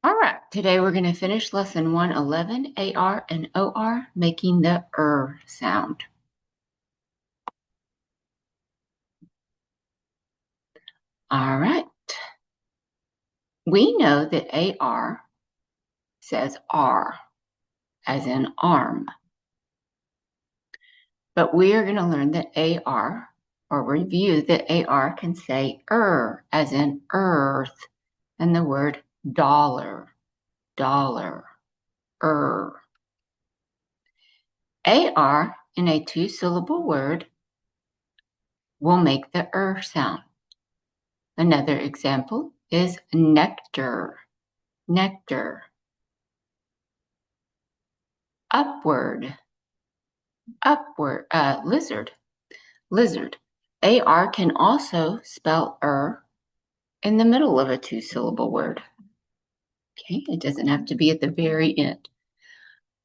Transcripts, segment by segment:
All right, today we're going to finish lesson 111, AR and OR, making the sound. All right. We know that AR says R, as in arm. But we are going to learn that AR, or review that AR can say as in earth, and the word dollar, AR in a two-syllable word will make the sound. Another example is nectar, upward, lizard. AR can also spell in the middle of a two-syllable word. Okay, it doesn't have to be at the very end.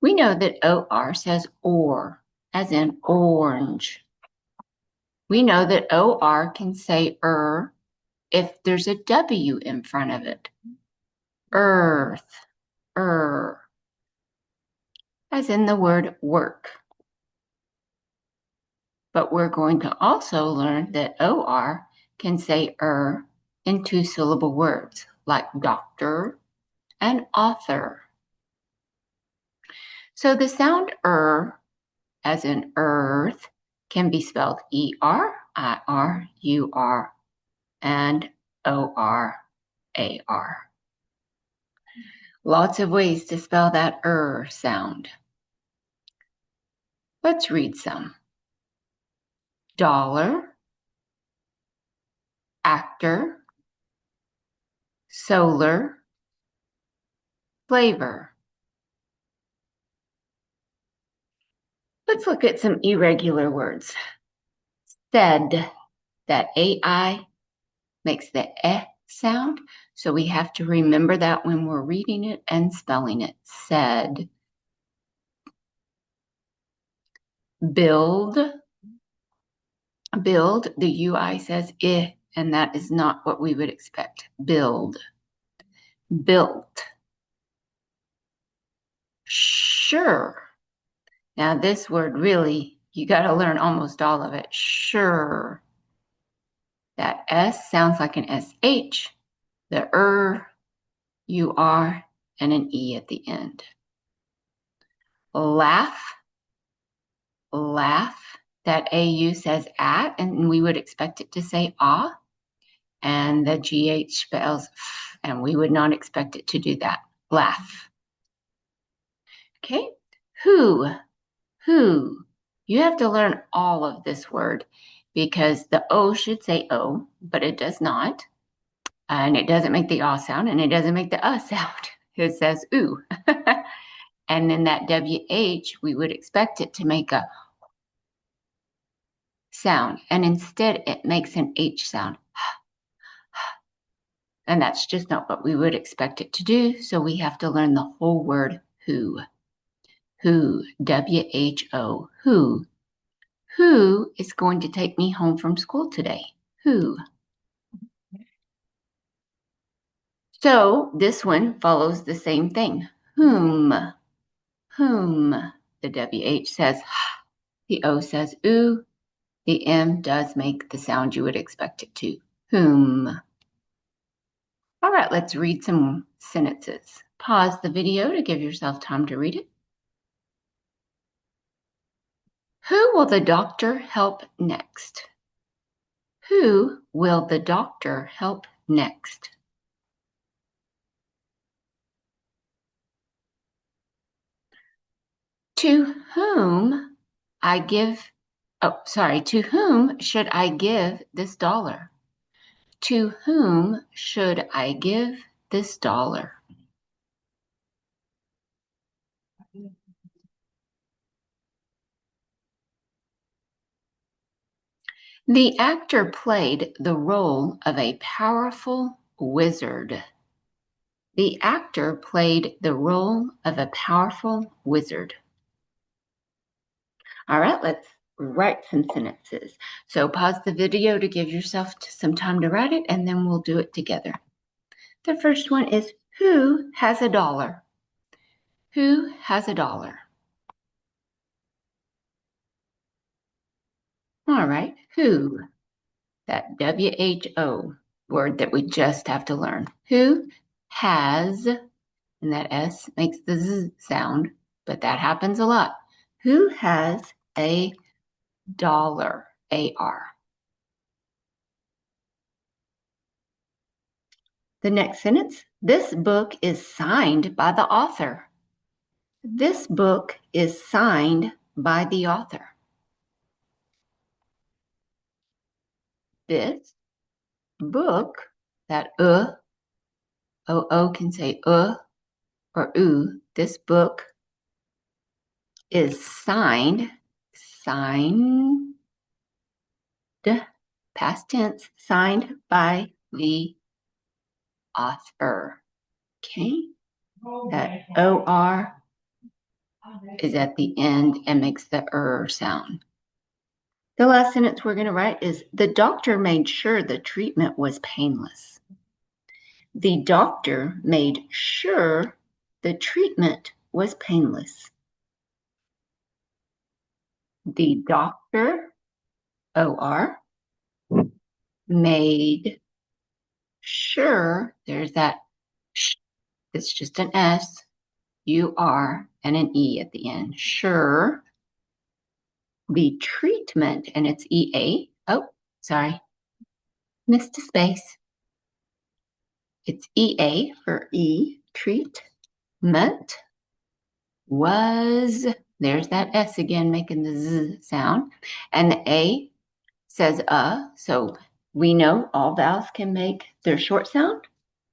We know that OR says or, as in orange. We know that OR can say if there's a W in front of it. Earth, as in the word work. But we're going to also learn that OR can say in two-syllable words, like doctor and author. So the sound as in earth, can be spelled ER, IR, UR, and OR, AR. Lots of ways to spell that sound. Let's read some. Dollar, actor, solar, flavor. Let's look at some irregular words. Said, that AI makes the sound, so we have to remember that when we're reading it and spelling it. Said. Build, the UI says and that is not what we would expect. Build, built. Sure. Now this word really, you got to learn almost all of it. Sure. That S sounds like an SH. The UR, and an E at the end. Laugh. That AU says at, and we would expect it to say ah. And the GH spells f, and we would not expect it to do that. Laugh. Okay. Who. You have to learn all of this word because the O should say O, but it does not. And it doesn't make the ah sound, and it doesn't make the sound. It says ooh. And then that WH, we would expect it to make a sound, and instead it makes an H sound. And that's just not what we would expect it to do, so we have to learn the whole word who. Who, W-H-O, who. Who is going to take me home from school today? Who. So this one follows the same thing. Whom. The WH says the O says ooh. The M does make the sound you would expect it to. Whom. All right, let's read some sentences. Pause the video to give yourself time to read it. Who will the doctor help next? Who will the doctor help next? To whom should I give this dollar? To whom should I give this dollar? The actor played the role of a powerful wizard. The actor played the role of a powerful wizard. All right, let's write some sentences. So pause the video to give yourself some time to write it, and then we'll do it together. The first one is Who has a dollar? Who has a dollar? All right, who? That WHO word that we just have to learn. Who has, and that S makes the Z sound, but that happens a lot. Who has a dollar? AR. The next sentence, this book is signed by the author. This book is signed by the author. This book, that O can say or oo. This book is signed, past tense, signed by the author. Okay, that OR is at the end and makes the sound. The last sentence we're going to write is, the doctor made sure the treatment was painless. The doctor made sure the treatment was painless. The doctor, OR, made sure, there's that sh, it's just an S, UR, and an E at the end. Sure, the treatment, and it's EA. Oh, sorry, missed a space. It's EA for E, treatment, was, there's that S again, making the Z sound, and the A says so we know all vowels can make their short sound,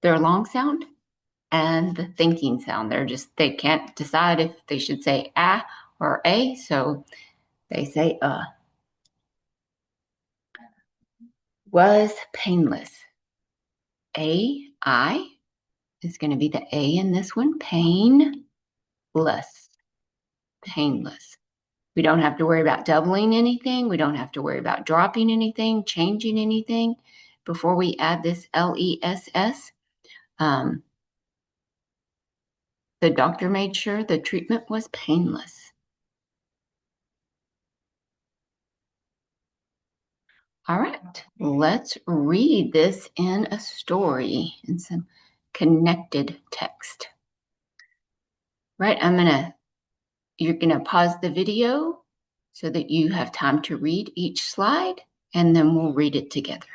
their long sound, and the thinking sound. They can't decide if they should say or a, so they say was painless. I is going to be the A in this one. Painless. Painless. We don't have to worry about doubling anything. We don't have to worry about dropping anything, changing anything before we add this LESS. The doctor made sure the treatment was painless. All right, let's read this in a story, in some connected text. Right, you're gonna pause the video so that you have time to read each slide, and then we'll read it together.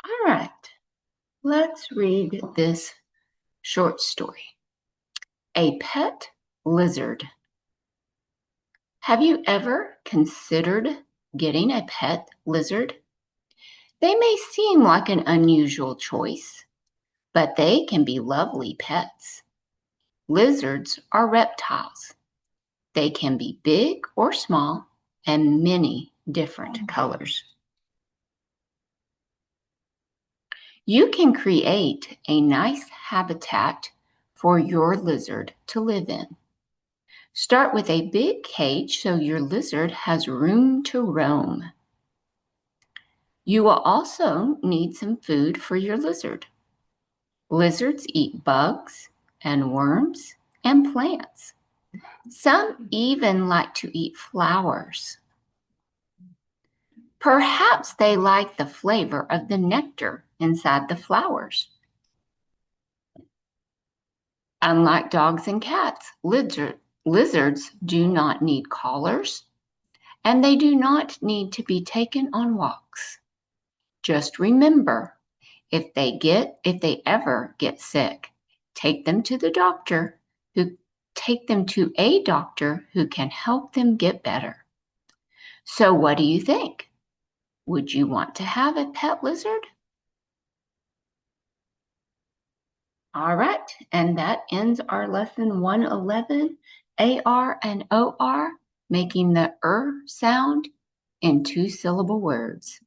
All right, let's read this short story. A pet lizard. Have you ever considered getting a pet lizard? They may seem like an unusual choice, but they can be lovely pets. Lizards are reptiles. They can be big or small and many different colors. You can create a nice habitat for your lizard to live in. Start with a big cage so your lizard has room to roam. You will also need some food for your lizard. Lizards eat bugs and worms and plants. Some even like to eat flowers. Perhaps they like the flavor of the nectar inside the flowers. Unlike dogs and cats, lizards do not need collars, and they do not need to be taken on walks. Just remember, if they ever get sick, take them to a doctor who can help them get better. So what do you think? Would you want to have a pet lizard? All right, and that ends our lesson 111, AR and OR, making the sound in two-syllable words.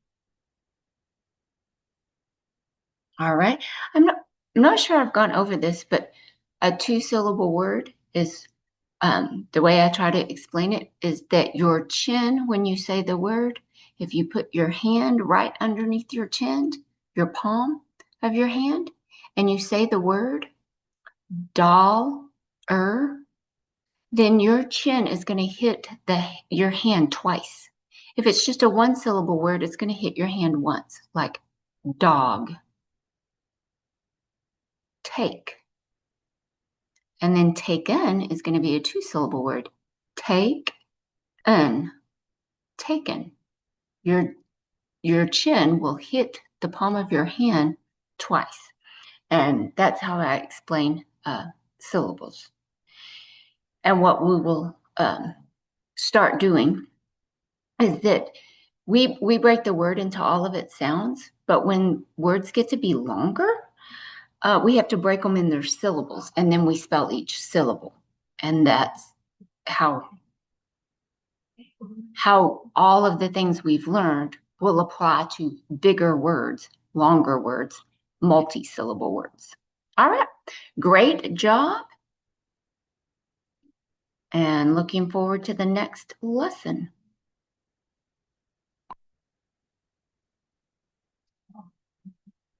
All right. I'm not sure I've gone over this, but a two-syllable word is the way I try to explain it is that your chin, when you say the word, if you put your hand right underneath your chin, your palm of your hand, and you say the word doll, then your chin is going to hit your hand twice. If it's just a one-syllable word, it's going to hit your hand once, like dog, take. And then taken is going to be a two-syllable word. Take, un, taken. Your chin will hit the palm of your hand twice. And that's how I explain syllables. And what we will start doing is that we break the word into all of its sounds, but when words get to be longer, we have to break them in their syllables, and then we spell each syllable. And that's how all of the things we've learned will apply to bigger words, longer words, multi-syllable words. All right, great job. And looking forward to the next lesson.